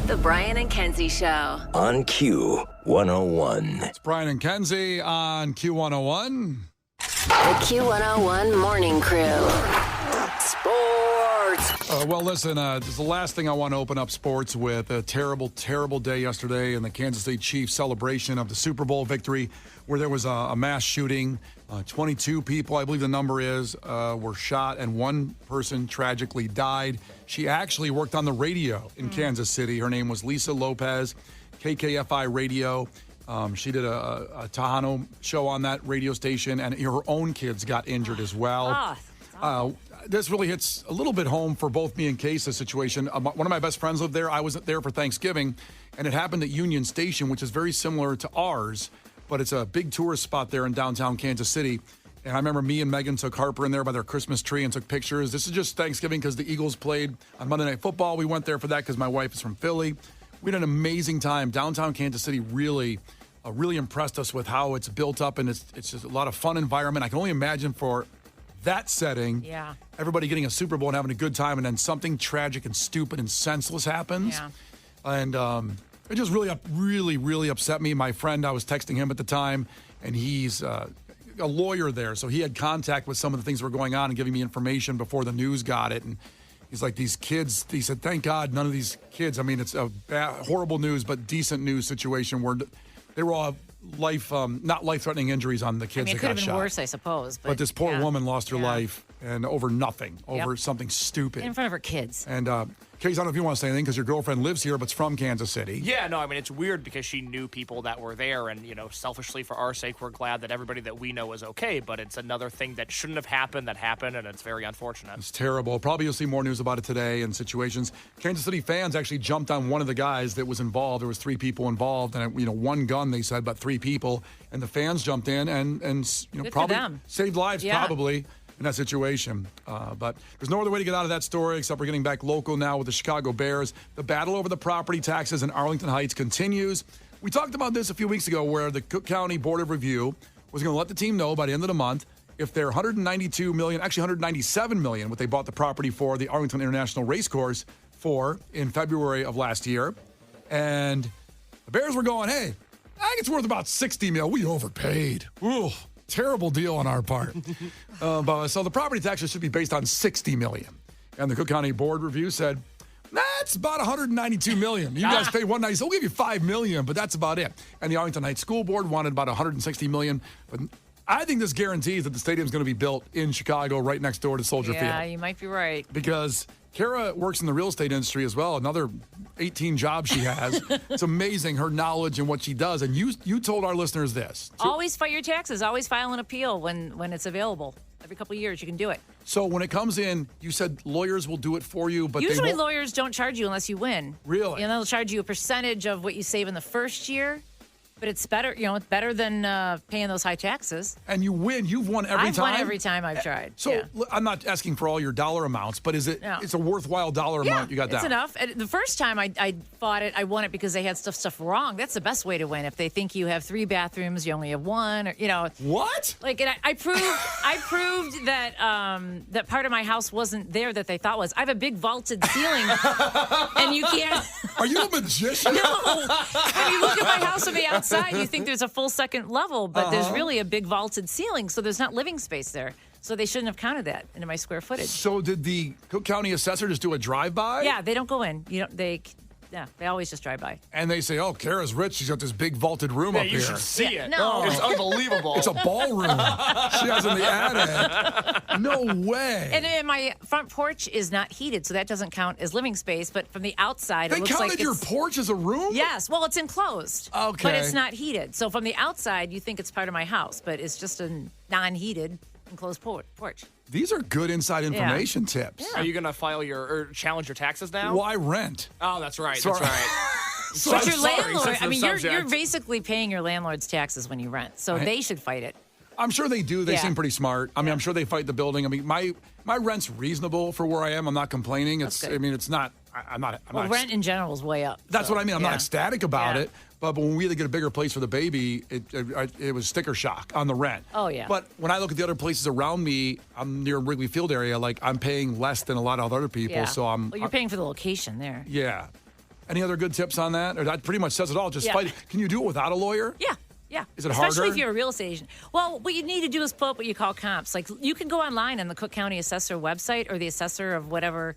The Brian and Kenzie Show. On Q101. It's Brian and Kenzie on Q101. The Q101 Morning Crew. Sports. Well, listen, this is the last thing I want to open up sports with. A terrible, terrible day yesterday in the Kansas City Chiefs celebration of the Super Bowl victory, where there was a mass shooting. 22 people, I believe the number is, were shot, and one person tragically died. She actually worked on the radio in Kansas City. Her name was Lisa Lopez, KKFI Radio. She did a Tejano show on that radio station, and her own kids got injured as well. This really hits a little bit home for both me and Case's situation. One of my best friends lived there. I was there for Thanksgiving, and it happened at Union Station, which is very similar to ours, but it's a big tourist spot there in downtown Kansas City. And I remember me and Megan took Harper in there by their Christmas tree and took pictures. This is just Thanksgiving because the Eagles played on Monday Night Football. We went there for that because my wife is from Philly. We had an amazing time. Downtown Kansas City really impressed us with how it's built up, and it's just a lot of fun environment. I can only imagine for that setting, everybody getting a Super Bowl and having a good time, and then something tragic and stupid and senseless happens. And it just really upset me. My friend, I was texting him at the time, and he's a lawyer there, so he had contact with some of the things that were going on and giving me information before the news got it. And he's like, these kids, he said, thank God none of these kids, I mean, it's a horrible news, but decent news situation where they were all not life-threatening injuries on the kids that got shot. It could have been worse, I suppose. But this poor woman lost her life, and over nothing, over something stupid. In front of her kids. And, Case, I don't know if you want to say anything because your girlfriend lives here, but it's from Kansas City. Yeah, no, I mean, it's weird because she knew people that were there, and, selfishly for our sake, we're glad that everybody that we know is okay, but it's another thing that shouldn't have happened that happened, and it's very unfortunate. It's terrible. Probably you'll see more news about it today and situations. Kansas City fans actually jumped on one of the guys that was involved. There was 3 people involved, and, one gun, they said, but 3 people. And the fans jumped in and probably saved lives, probably, in that situation. But there's no other way to get out of that story except we're getting back local now with the Chicago Bears. The battle over the property taxes in Arlington Heights continues. We talked about this a few weeks ago where the Cook County Board of Review was going to let the team know by the end of the month if their $192 million, actually $197 million, what they bought the property for, the Arlington International Racecourse for in February of last year. And the Bears were going, hey, I think it's worth about $60 million. We overpaid. Ooh. Terrible deal on our part. So the property taxes should be based on $60 million. And the Cook County Board Review said, that's about $192 million. You guys paid $190, so we'll give you $5 million, but that's about it. And the Arlington Heights School Board wanted about $160 million. But I think this guarantees that the stadium's going to be built in Chicago right next door to Soldier Field. Yeah, you might be right. Because Kara works in the real estate industry as well. Another 18 jobs she has. It's amazing, her knowledge and what she does. And you told our listeners this. Always fight your taxes. Always file an appeal when it's available. Every couple of years, you can do it. So when it comes in, you said lawyers will do it for you, but usually they won't. Lawyers don't charge you unless you win. Really? They'll charge you a percentage of what you save in the first year. But it's better, it's better than paying those high taxes. And you win. You've won every time? I've won every time I've tried. So I'm not asking for all your dollar amounts, but it's a worthwhile dollar amount you got down? It's enough. The first time I fought it, I won it because they had stuff wrong. That's the best way to win. If they think you have 3 bathrooms, you only have 1, or, What? Like, and I proved that that part of my house wasn't there that they thought was. I have a big vaulted ceiling, and you can't. Are you a magician? No. When you look at my house from the outside, you think there's a full second level, but there's really a big vaulted ceiling, so there's not living space there. So they shouldn't have counted that into my square footage. So did the Cook County assessor just do a drive-by? Yeah, they don't go in. They always just drive by. And they say, oh, Kara's rich. She's got this big vaulted room up here. You should see it. No. It's unbelievable. It's a ballroom she has in the attic. No way. And my front porch is not heated, so that doesn't count as living space. But from the outside, it looks like They counted your porch as a room? Yes. Well, it's enclosed. Okay. But it's not heated. So from the outside, you think it's part of my house, but it's just a non-heated enclosed porch. These are good inside information tips. Yeah. Are you going to file or challenge your taxes now? Why rent? Oh, that's right. Sorry. That's right. But your landlord, sensitive you're subject. basically paying your landlord's taxes when you rent, so they should fight it. I'm sure they do. They Yeah. seem pretty smart. I mean, I'm sure they fight the building. I mean, my rent's reasonable for where I am. I'm not complaining. That's good. I mean, it's not. I'm not. Rent in general is way up. That's so, what I mean. I'm not ecstatic about Yeah. it. But when we had to get a bigger place for the baby, it was sticker shock on the rent. Oh, yeah. But when I look at the other places around me, I'm near Wrigley Field area. Like I'm paying less than a lot of other people. Yeah. So Well, you're paying for the location there. Yeah. Any other good tips on that? Or that pretty much says it all. Just Yeah. fight. Can you do it without a lawyer? Yeah. Yeah. Is it Especially harder? if you're a real estate agent. Well, what you need to do is pull up what you call comps. Like you can go online on the Cook County Assessor website or the assessor of whatever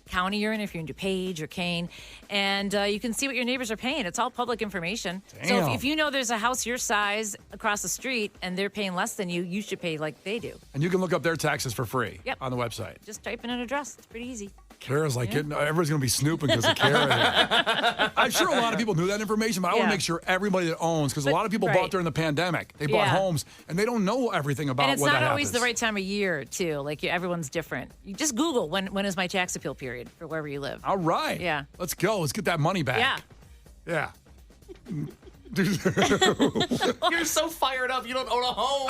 county you're in, if you're in DuPage or Kane, and you can see what your neighbors are paying. It's all public information. So Damn. if you know there's a house your size across the street and they're paying less than you, you should pay like they do. And you can look up their taxes for free Yep. on the website. Just type in an address. It's pretty easy. Kara's like, everybody's going to be snooping because of Kara. I'm sure a lot of people knew that information, but I want Yeah. to make sure everybody that owns, because a But- lot of people right. bought during the pandemic. They bought Yeah. homes, and they don't know everything about And it's when not that always happens. the right time of year, too. Like everyone's different. You just Google when is my tax appeal period for wherever you live. All right. Yeah. Let's go. Let's get that money back. Yeah. Yeah. You're so fired up. You don't own a home.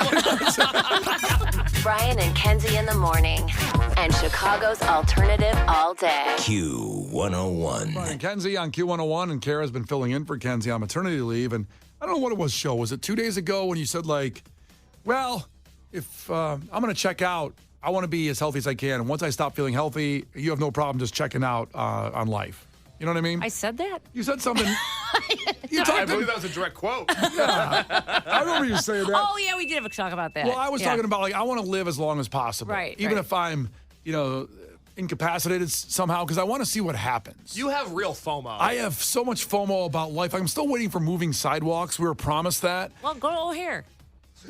Brian and Kenzie in the morning. And Chicago's alternative all day. Q101. Brian and Kenzie on Q101, and Kara's been filling in for Kenzie on maternity leave. And I don't know what it was, show. Was it 2 days ago when you said, like, well, if I'm going to check out, I want to be as healthy as I can. And once I stop feeling healthy, you have no problem just checking out on life. You know what I mean? I said that? You said something. You I talked believe to, that was a direct quote. I remember you saying that. Oh, yeah, we did have a talk about that. Well, I was Yeah. talking about, like, I want to live as long as possible. Right, Even right. if I'm, incapacitated somehow, because I want to see what happens. You have real FOMO. I have so much FOMO about life. I'm still waiting for moving sidewalks. We were promised that. Well, go to O'Hare.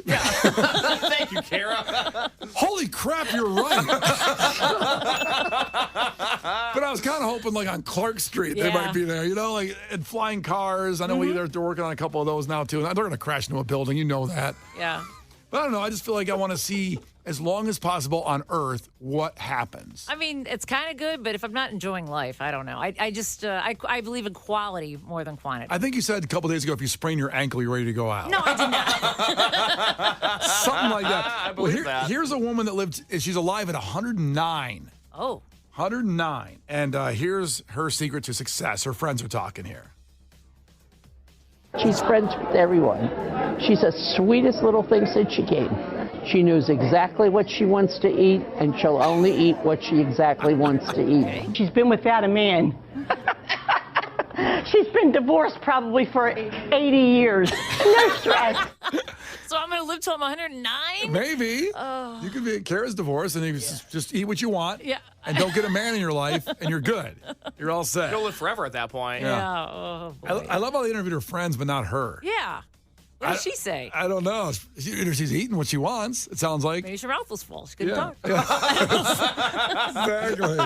Thank you, Kara. Holy crap, you're right. But I was kind of hoping, like, on Clark Street, they Yeah. might be there, like, and flying cars. I know they're working on a couple of those now, too. And they're going to crash into a building. You know that. Yeah. But I don't know. I just feel like I want to see, as long as possible on Earth, what happens. I mean, it's kind of good, but if I'm not enjoying life, I don't know. I just, I believe in quality more than quantity. I think you said a couple days ago, if you sprain your ankle, you're ready to go out. No, I did not. Something like that. I believe that. Here's a woman that lived, she's alive at 109. Oh. 109. And here's her secret to success. Her friends are talking here. She's friends with everyone. She's the sweetest little thing since she came. She knows exactly what she wants to eat, and she'll only eat what she exactly wants to eat. She's been without a man. She's been divorced probably for 80 years. No stress. So I'm going to live till I'm 109? Maybe. You could be Kara's divorced, and you just eat what you want. Yeah. And don't get a man in your life, and you're good. You're all set. You'll live forever at that point. Yeah. Oh, boy. I love how they interviewed her friends, but not her. Yeah. What did she say? I don't know. She's eating what she wants, it sounds like. Maybe her mouth was full. She couldn't Yeah. talk. Exactly.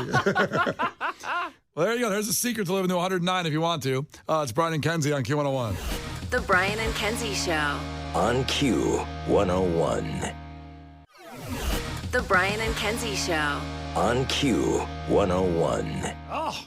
Well, there you go. There's a secret to living to 109 if you want to. It's Brian and Kenzie on Q101. The Brian and Kenzie Show. On Q101. The Brian and Kenzie Show. On Q101. Oh,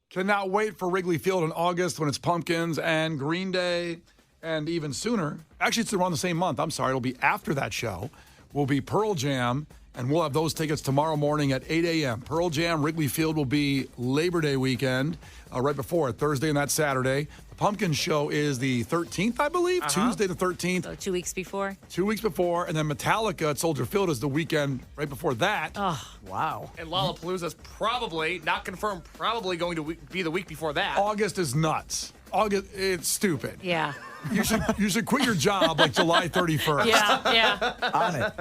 cannot wait for Wrigley Field in August when it's Pumpkins and Green Day, and even sooner. Actually, it's around the same month. I'm sorry. It'll be after that show. Will be Pearl Jam, and we'll have those tickets tomorrow morning at 8 a.m. Pearl Jam, Wrigley Field will be Labor Day weekend, right before it, Thursday and that Saturday. The Pumpkin Show is the 13th, I believe, Tuesday the 13th. So 2 weeks before? 2 weeks before, and then Metallica at Soldier Field is the weekend right before that. Oh, Wow. And Lollapalooza's probably, not confirmed, probably going to be the week before that. August is nuts. August, it's stupid. yeah. You should quit your job like July 31st. Yeah. On it.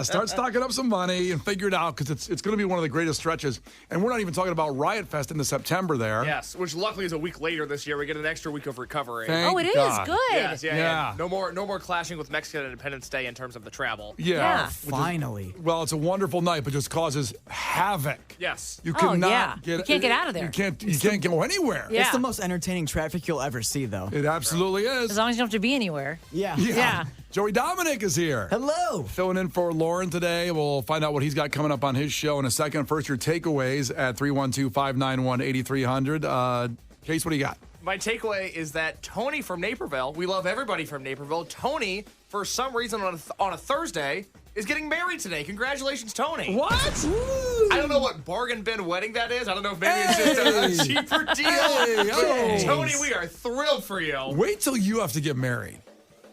Start stocking up some money and figure it out, because it's going to be one of the greatest stretches. And we're not even talking about Riot Fest into September there. Yes, which luckily is a week later this year. We get an extra week of recovery. Thank Oh, it is God. good. Yes, yeah. Yeah. No more clashing with Mexican Independence Day in terms of the travel. Yeah. Yeah. Finally. Well, it's a wonderful night, but just causes havoc. Yes. You Oh, cannot yeah. get. You can't get out of there. You can't go anywhere. Yeah. It's the most entertaining traffic you'll ever see, though. It absolutely is. As long as you don't have to be anywhere. Yeah. Yeah. Joey Dominic is here. Hello. Filling in for Lauren today. We'll find out what he's got coming up on his show in a second. First, your takeaways at 312-591-8300. Case, what do you got? My takeaway is that Tony from Naperville, we love everybody from Naperville. Tony, for some reason on a Thursday, is getting married today. Congratulations, Tony. What? I don't know what bargain bin wedding that is. I don't know if maybe it's just a cheaper deal. Hey, But oh. Tony, we are thrilled for you. Wait till you have to get married.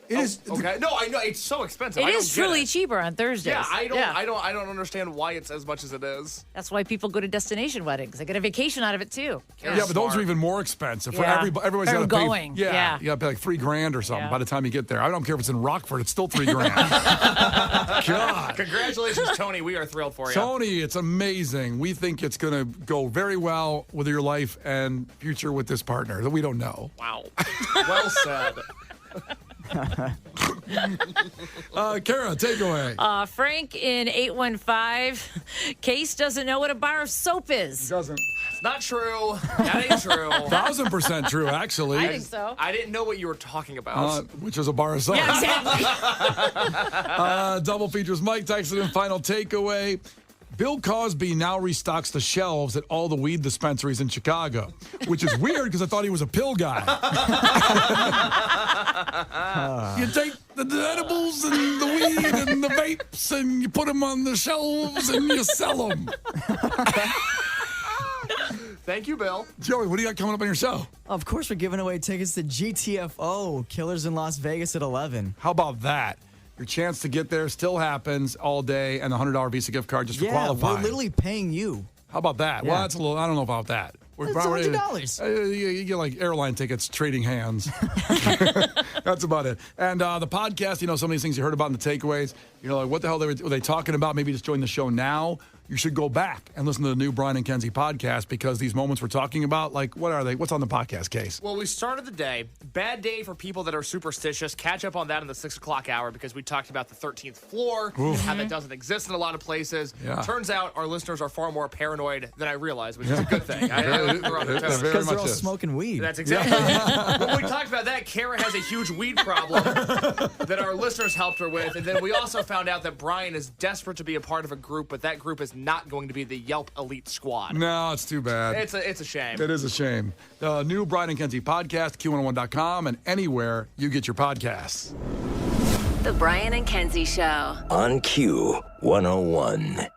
It is. Okay. No, I know it's so expensive. It I don't is get truly it. cheaper on Thursdays. Yeah, I don't understand why it's as much as it is. That's why people go to destination weddings. They get a vacation out of it too. Yeah, but those are even more expensive. For Yeah. everybody's For got to pay. going, Yeah, yeah. you got to pay like $3,000 or something Yeah. by the time you get there. I don't care if it's in Rockford; it's still $3,000. God, Congratulations, Tony. We are thrilled for you. Tony, it's amazing. We think it's going to go very well with your life and future with this partner that we don't know. Wow. Well said. Kara, take away. Frank in 815. Case doesn't know what a bar of soap is. Doesn't. It's not true. That ain't true. 1,000% true, actually. I think so. I didn't know what you were talking about. Which is a bar of soap. Yeah, exactly. Double features. Mike texted in final takeaway. Bill Cosby now restocks the shelves at all the weed dispensaries in Chicago, which is weird because I thought he was a pill guy. You take the edibles and the weed and the vapes and you put them on the shelves and you sell them. Thank you, Bill. Joey, what do you got coming up on your show? Of course, we're giving away tickets to GTFO, Killers in Las Vegas at 11. How about that? Your chance to get there still happens all day and the $100 Visa gift card just for Yeah, qualifying. we're literally paying you. How about that? Well, Yeah. that's a little, I don't know about that. It's $100. You get like airline tickets trading hands. That's about it. And the podcast, some of these things you heard about in the takeaways, like what the hell were they talking about? Maybe just join the show now. You should go back and listen to the new Brian and Kenzie podcast because these moments we're talking about, like, what are they? What's on the podcast case? Well, we started the day. Bad day for people that are superstitious. Catch up on that in the 6 o'clock hour because we talked about the 13th floor, how that doesn't exist in a lot of places. Yeah. Turns out our listeners are far more paranoid than I realized, which is a good thing. We're on the toes. Very Because they're much all is. smoking weed. That's exactly When we talked about that, Kara has a huge weed problem that our listeners helped her with. And then we also found out that Brian is desperate to be a part of a group, but that group is not going to be the Yelp Elite Squad. No, it's too bad. It's a shame. It is a shame. The new Brian and Kenzie podcast, Q101.com, and anywhere you get your podcasts. The Brian and Kenzie Show. On Q101.